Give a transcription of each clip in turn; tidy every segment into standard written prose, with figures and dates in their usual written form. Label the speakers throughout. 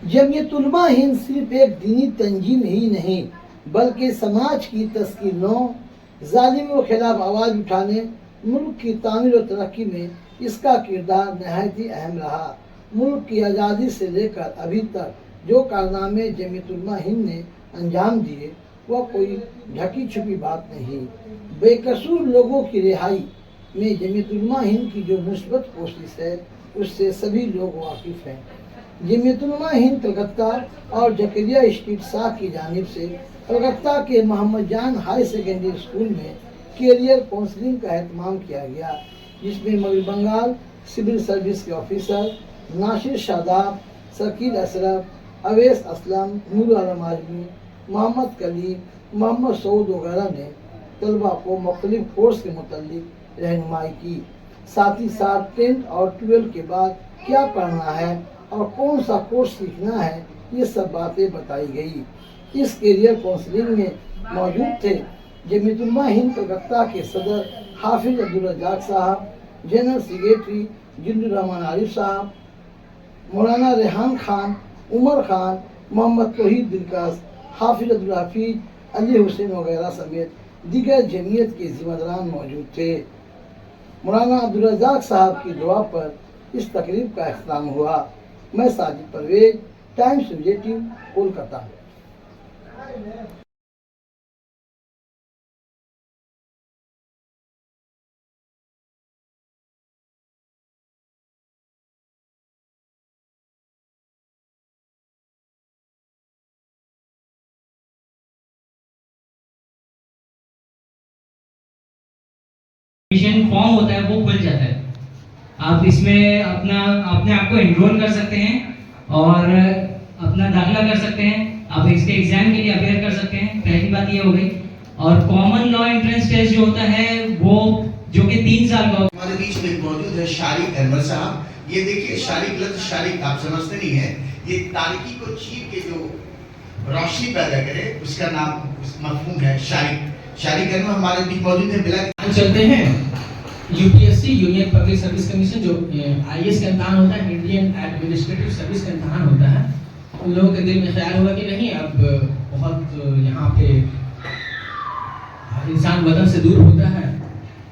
Speaker 1: जमीयत उलमा हिंद सिर्फ एक दीनी तंजीम ही नहीं बल्कि समाज की तस्कीनों, जालिमों के खिलाफ आवाज़ उठाने, मुल्क की तामीर और तरक्की में इसका किरदार नहायत ही अहम रहा। मुल्क की आज़ादी से लेकर अभी तक जो कारनामे जमीयत उलमा हिंद ने अंजाम दिए वह कोई ढकी छुपी बात नहीं। बेकसूर लोगों की रिहाई में जमीयत उलमा हिंद की जो मुस्बत कोशिश है उससे सभी लोग वाकिफ़ हैं। जमीयत उलमा हिंद कलकत्ता और जकरिया स्ट्रीट शाह की जानिब से कलकत्ता के मोहम्मद जान हाई सेकेंडरी स्कूल में कैरियर काउंसलिंग का एहतमाम किया गया, जिसमें मगरबी बंगाल सिविल सर्विस के ऑफिसर नासिर शादाब, शकील अशरफ, अवैस असलम, नूर आलम आजमी, मोहम्मद कलीम, मोहम्मद सऊद वगैरह ने तलबा को मुख्तलिफ कोर्स के मुतालिक रहनुमाई की। साथ ही साथ 10th और 12th के बाद क्या पढ़ना है और कौन सा कोर्स सीखना है ये सब बातें बताई गई। इस कैरियर काउंसलिंग में मौजूद थे जमीयत उलमा हिंद कलकत्ता के सदर हाफिज अब्दुल रज़ाक साहब, जनरल सेक्रेटरी जिल्लुर रहमान आरिफ साहब, मौलाना रेहान खान, उमर खान, मोहम्मद तौहीद दिलकश, हाफिज अब्दुल हफीज, अली हुसैन वगैरह समेत दीगर जमीयत के जिम्मेदारान मौजूद थे। मौलाना अब्दुल रज़ाक साहब की दुआ पर इस तकरीब का अख्ताम हुआ। मैं Sajid Parvez, Times relative, Kolkata.
Speaker 2: Admission form होता है वो खुल जाता है। आप इसमें अपने आप को एनरोल कर सकते हैं और अपना दाखिला कर सकते हैं। आप इसके एग्जाम के लिए अपेयर कर सकते हैं। पहली बात ये हो गई। और कॉमन लॉ एंट्रेंस टेस्ट जो होता है वो जो कि 3 साल का
Speaker 3: हमारे बीच में मौजूद है शारिक अहमद साहब। ये देखिए शारिक लफ्ज शारिक आप समझते नहीं है, ये तारीकी को चीर के जो रोशनी पैदा करे उसका नाम मफहूम है शारिक। शारिक अहमद हमारे बीच मौजूद है। बिला
Speaker 4: चलते हैं UPSC union public service commission जो आईएएस का इम्तहान होता है, इंडियन एडमिनिस्ट्रेटिव सर्विस का इम्तहान होता है। उन लोगों के दिल में ख्याल हुआ कि नहीं अब बहुत यहाँ पे इंसान वतन से दूर होता है,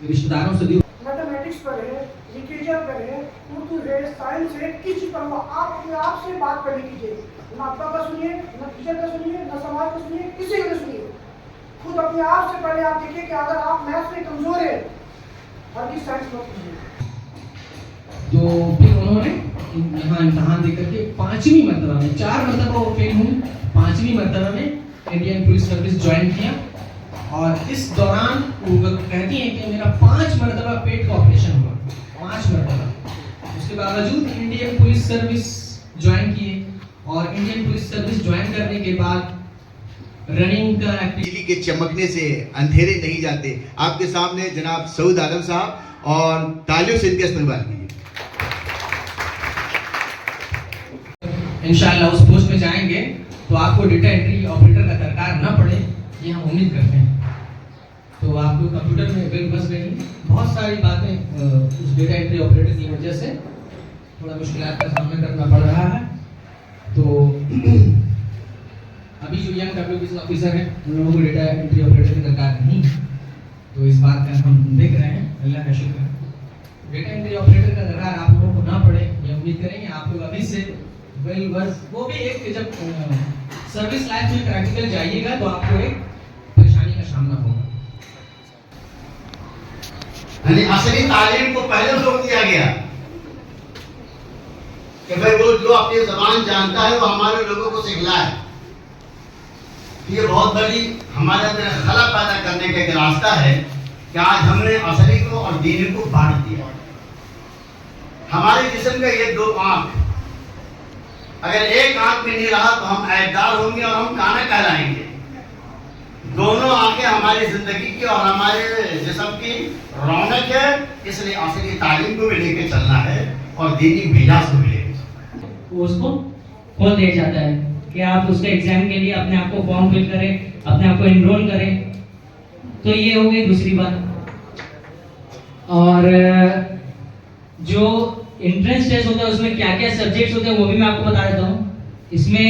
Speaker 4: रिश्तेदारों से दूर।
Speaker 5: मैथमेटिक्स पढ़े, लिटरेचर पढ़े, उर्दू है, साइंस है, किसी पर आप अपने आप से बात करने कीजिए। न आपका का सुनिए, न टीचर का सुनिए, न समाज का सुनिए, किसी का सुनिए। खुद अपने आप से पहले आप देखिए कि अगर आप मैथ्स में कमजोर है हर की साइंस मत कीजिए।
Speaker 4: तो फिर उन्होंने यहाँ इम्तहान दे करके 5वीं मरतबा में, 4 मरतबा वो फेल हुई, 5वीं मरतबा में इंडियन पुलिस सर्विस ज्वाइन किया। और इस दौरान वो कहती हैं कि मेरा 5 मरतबा पेट का ऑपरेशन हुआ, 5 मरतबा। उसके बावजूद इंडियन पुलिस सर्विस ज्वाइन किए और इंडियन पुलिस सर्विस ज्वाइन करने के बाद रनिंग का
Speaker 3: बिजली के चमकने से अंधेरे नहीं जाते। आपके सामने जनाब सऊद आलम साहब और तालियों से इनका इस्तेमाल कीजिए।
Speaker 4: इंशाअल्लाह उस पोस्ट में जाएंगे तो आपको डेटा एंट्री ऑपरेटर का दरकार न पड़े, ये हम उम्मीद करते हैं। तो आप लोग कंप्यूटर में वेल बस गई, बहुत सारी बातें उस डेटा एंट्री ऑपरेटर की वजह से थोड़ा मुश्किलात का सामना करना पड़ रहा है। तो अभी जो यंग डब्ल्यूपीसी ऑफिसर हैं उन लोगों को डेटा एंट्री ऑपरेटर की दरकार नहीं, तो इस बात का हम देख रहे हैं, अल्लाह का शुक्र है। डेटा एंट्री ऑपरेटर का दरकार आप लोगों को ना पड़े, ये उम्मीद करेंगे। आप लोग अभी से वेल वर्स, वो भी एक जब सर्विस लाइफ में प्रैक्टिकल जाइएगा तो आपको एक परेशानी का सामना होगा।
Speaker 3: यानी असली तालीम को पहले जोर दिया गया कि भाई वो जो अपनी जबान जानता है वो हमारे लोगों को सिखलाए। ये बहुत बड़ी हमारे अंदर खला पैदा करने का एक रास्ता है कि आज हमने असली को और दीनी को बांट दिया। हमारे जिस्म का ये 2 आंख, अगर एक आंख में नहीं रहा तो हम ऐबदार होंगे और हम काना कहलाएंगे। दोनों आंखें हमारी जिंदगी की और हमारे जिस्म की रौनक है, इसलिए असली तालीम को भी लेके चलना है और दीनी मिजाज को भी लेके चलना है।
Speaker 2: उसको खोल दिया जाता है कि आप उसके एग्जाम के लिए अपने आप को फॉर्म फिल करें, अपने आप को एनरोल करें। तो ये हो गई दूसरी बात। और जो एंट्रेंस टेस्ट होता है उसमें क्या क्या सब्जेक्ट्स होते हैं वो भी मैं आपको बता देता हूँ। इसमें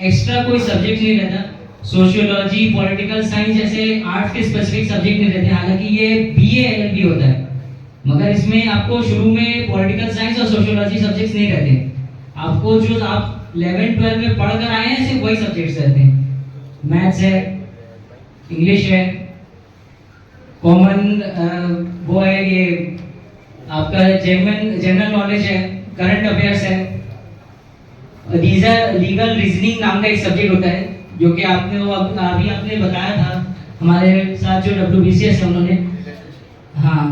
Speaker 2: एक्स्ट्रा कोई सब्जेक्ट नहीं रहता। सोशियोलॉजी, पॉलिटिकल साइंस जैसे आर्ट्स के स्पेसिफिक सब्जेक्ट नहीं रहते, हालांकि ये BA LLB होता है, मगर इसमें आपको शुरू में पॉलिटिकल साइंस और सोशियोलॉजी सब्जेक्ट्स नहीं रहते। आपको जो आप 11-12 में पढ़ कर आए हैं सिर्फ वही सब्जेक्ट्स रहते हैं। मैथ्स है, इंग्लिश है, कॉमन वो है ये आपका जनरल नॉलेज है, करंट अफेयर्स है, लीगल रीजनिंग नाम का एक सब्जेक्ट होता है जो कि आपने अभी आपने बताया था हमारे साथ जो WBCS है उन्होंने, हाँ,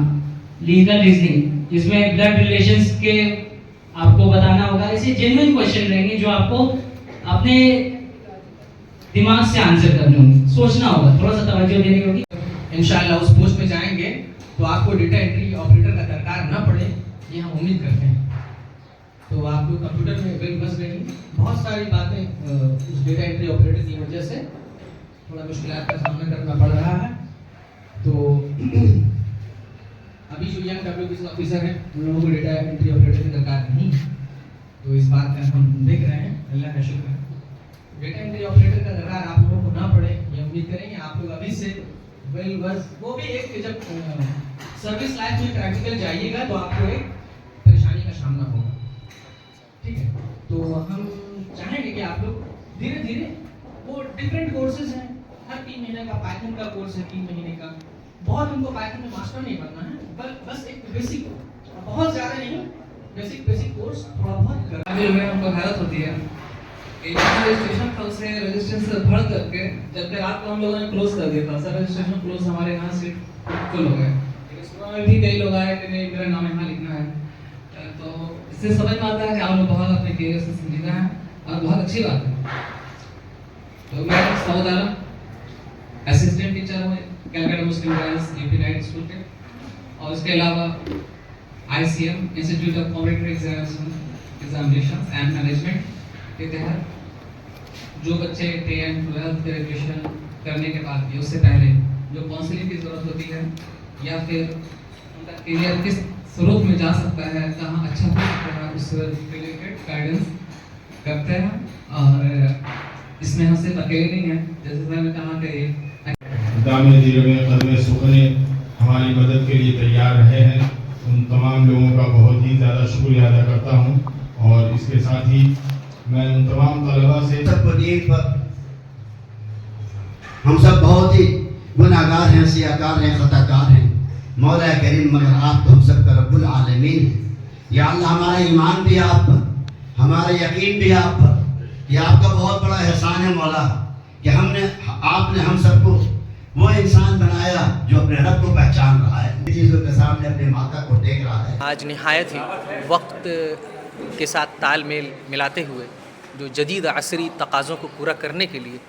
Speaker 2: लीगल रीजनिंग, जिसमें ब्लड रिलेशंस के आपको बताना होगा। ऐसे जेन्युइन क्वेश्चन रहेंगे जो आपको अपने दिमाग से आंसर करने होंगे, सोचना होगा, थोड़ा सा तवज्जो देनी होगी।
Speaker 4: इंशाल्लाह उस पोस्ट में जाएंगे तो आपको डेटा एंट्री ऑपरेटर का दरकार न पड़े, ये हम उम्मीद करते हैं। तो आपको कंप्यूटर में वेल बस गई बहुत सारी बातें उस डेटा एंट्री ऑपरेटर की वजह से थोड़ा मुश्किलात का सामना करना पड़ रहा है। तो अभी जो यंग WBCS ऑफिसर हैं उन लोगों को डेटा एंट्री ऑपरेटर की दरकार नहीं, तो इस बात का हम देख रहे हैं, अल्लाह का शुक्र है। डेटा एंट्री ऑपरेटर का दरकार आप लोगों को ना पड़े, ये उम्मीद करेंगे। आप लोग अभी से वेल बस, वो भी एक जब सर्विस लाइफ में प्रैक्टिकल जाइएगा तो आपको एक परेशानी का सामना होगा, ठीक है। तो हम चाहेंगे कि आप लोग धीरे धीरे, वो डिफरेंट कोर्सेज हैं, हर 3 महीने का पाइथन का कोर्स है, 3 महीने का, बहुत उनको पाइथन में मास्टर नहीं बनना है, बस एक बेसिक, बहुत ज़्यादा नहीं, बेसिक कोर्स थोड़ा बहुत करना।
Speaker 6: अभी में हमको हैरत होती है कि रजिस्ट्रेशन था उसे रजिस्ट्रेशन से भर करके जब तक रात को हम लोगों ने क्लोज कर दिया था, सर रजिस्ट्रेशन क्लोज, हमारे यहाँ सीट फुल हो गए। सुबह में भी कई लोग आए कि नहीं मेरा नाम यहाँ लिखना है, तो इससे समझ में आता है कि आप लोग बहुत अपने कैरियर से संजीदा हैं और बहुत अच्छी बात है। तो मैं सऊद आलम, असिस्टेंट टीचर हूँ कैलकाटा मुस्लिम गर्ल्स UP नाइट स्कूल के, और उसके अलावा ICM institute of competitive examinations and management के तहत जो बच्चे 10, 12 ग्रेजुएशन करने के बाद भी उससे पहले जो काउंसलिंग की ज़रूरत होती है या फिर उनका करियर किस स्रोत में जा सकता है, कहाँ अच्छा हो सकता है, उससे रिलेटेड गाइडेंस करते हैं। और इसमें हम सिर्फ अकेले नहीं हैं, जैसे मैंने कहा कि
Speaker 7: दामे दिरमे कदमे सुखने हमारी मदद के लिए तैयार रहे हैं, उन तमाम लोगों का बहुत ही ज़्यादा शुक्रिया अदा करता हूँ। और इसके साथ ही मैं उन तमाम तलबा से
Speaker 3: सबको नींद पर हम सब बहुत ही गुनाहगार हैं, सियाकार हैं, खताकार हैं। मौला करीम मगर आप तो हम सब का रब्बुल आलमीन है। या अल्लाह हमारा ईमान भी आप पर, हमारा यकीन भी आप पर, ये आपका बहुत बड़ा एहसान है मौला कि आपने हम सबको वो इंसान बनाया जो अपने रब को पहचान रहा है, चीज़ों के सामने अपने माता को देख रहा है।
Speaker 8: आज निहायत ही वक्त के साथ तालमेल मिलाते हुए जो जदीद असरी तकाज़ों को पूरा करने के लिए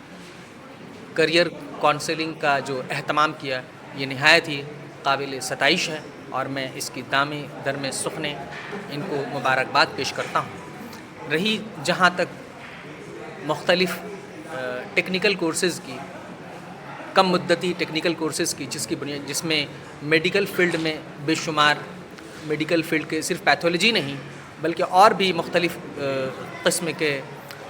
Speaker 8: करियर काउंसलिंग का जो अहतमाम किया, ये निहायत ही काबिल सताइश है और मैं इसकी दामे दरमे सुखने इनको मुबारकबाद पेश करता हूँ। रही जहाँ तक मुख्तलिफ़ टेक्निकल कोर्सेज़ की, कम मुद्दती टेक्निकल कोर्सेज़ की, जिसमें मेडिकल फील्ड में बेशुमार मेडिकल फील्ड के सिर्फ पैथोलॉजी नहीं बल्कि और भी मुख्तलिफ़ किस्म के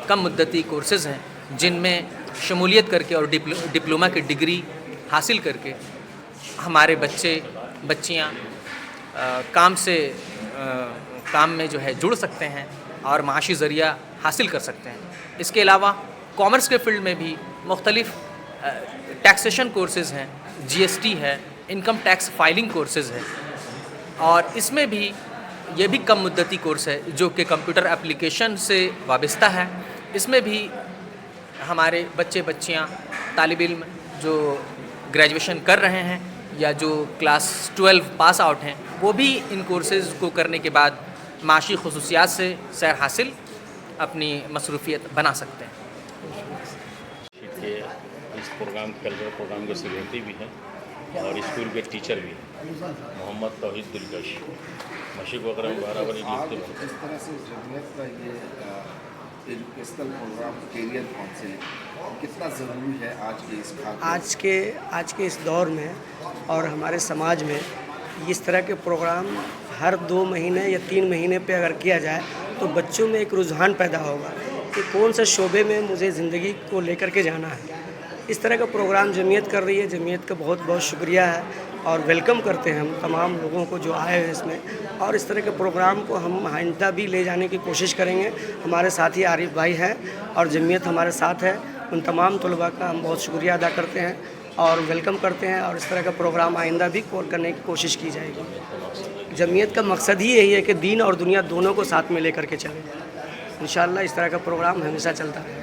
Speaker 8: कम मुद्दती कोर्सेज़ हैं जिनमें शमूलियत करके और डिप्लोमा की डिग्री हासिल करके हमारे बच्चियाँ काम में जो है जुड़ सकते हैं और माशी ज़रिया हासिल कर सकते हैं। इसके अलावा कॉमर्स के फील्ड में भी मुख्तलिफ़ टैक्सेशन कोर्सेज़ हैं, GST है, इनकम टैक्स फाइलिंग कोर्सेज़ है, और इसमें भी ये भी कम मुद्दती कोर्स है जो कि कंप्यूटर एप्लीकेशन से वाबस्ता है। इसमें भी हमारे बच्चियाँ तालिब इल्म जो ग्रेजुएशन कर रहे हैं या जो क्लास 12 पास आउट हैं वो भी इन कोर्सेज़ को करने के बाद माशी खसूसियात से सैर हासिल अपनी मसरूफियत बना सकते हैं।
Speaker 9: इस प्रोग्राम कल्चरल प्रोग्राम के सेक्रेटरी भी हैं और स्कूल के टीचर भी हैं, मोहम्मद तौहीद दिलकश मशीक वगैरह में बराबर लिखते हैं।
Speaker 10: किस तरह से जमीयत का ये एजुकेशनल प्रोग्राम कैरियर काउंसलिंग कितना ज़रूरी है आज के इस दौर में और हमारे समाज में? इस तरह के प्रोग्राम हर 2 महीने या 3 महीने पे अगर किया जाए तो बच्चों में एक रुझान पैदा होगा कि कौन से शोबे में मुझे ज़िंदगी को लेकर के जाना है। इस तरह का प्रोग्राम जमीयत कर रही है, जमीयत का बहुत बहुत शुक्रिया है और वेलकम करते हैं हम तमाम लोगों को जो आए हैं इसमें। और इस तरह के प्रोग्राम को हम आइंदा भी ले जाने की कोशिश करेंगे। हमारे साथी आरिफ भाई हैं और जमीयत हमारे साथ है, उन तमाम तलबा का हम बहुत शुक्रिया अदा करते हैं और वेलकम करते हैं और इस तरह का प्रोग्राम आइंदा भी करने की कोशिश की जाएगी। जमीयत का मकसद ही यही है कि दीन और दुनिया दोनों को साथ में लेकर के चलें। इंशाअल्लाह इस तरह का प्रोग्राम हमेशा चलता रहेगा।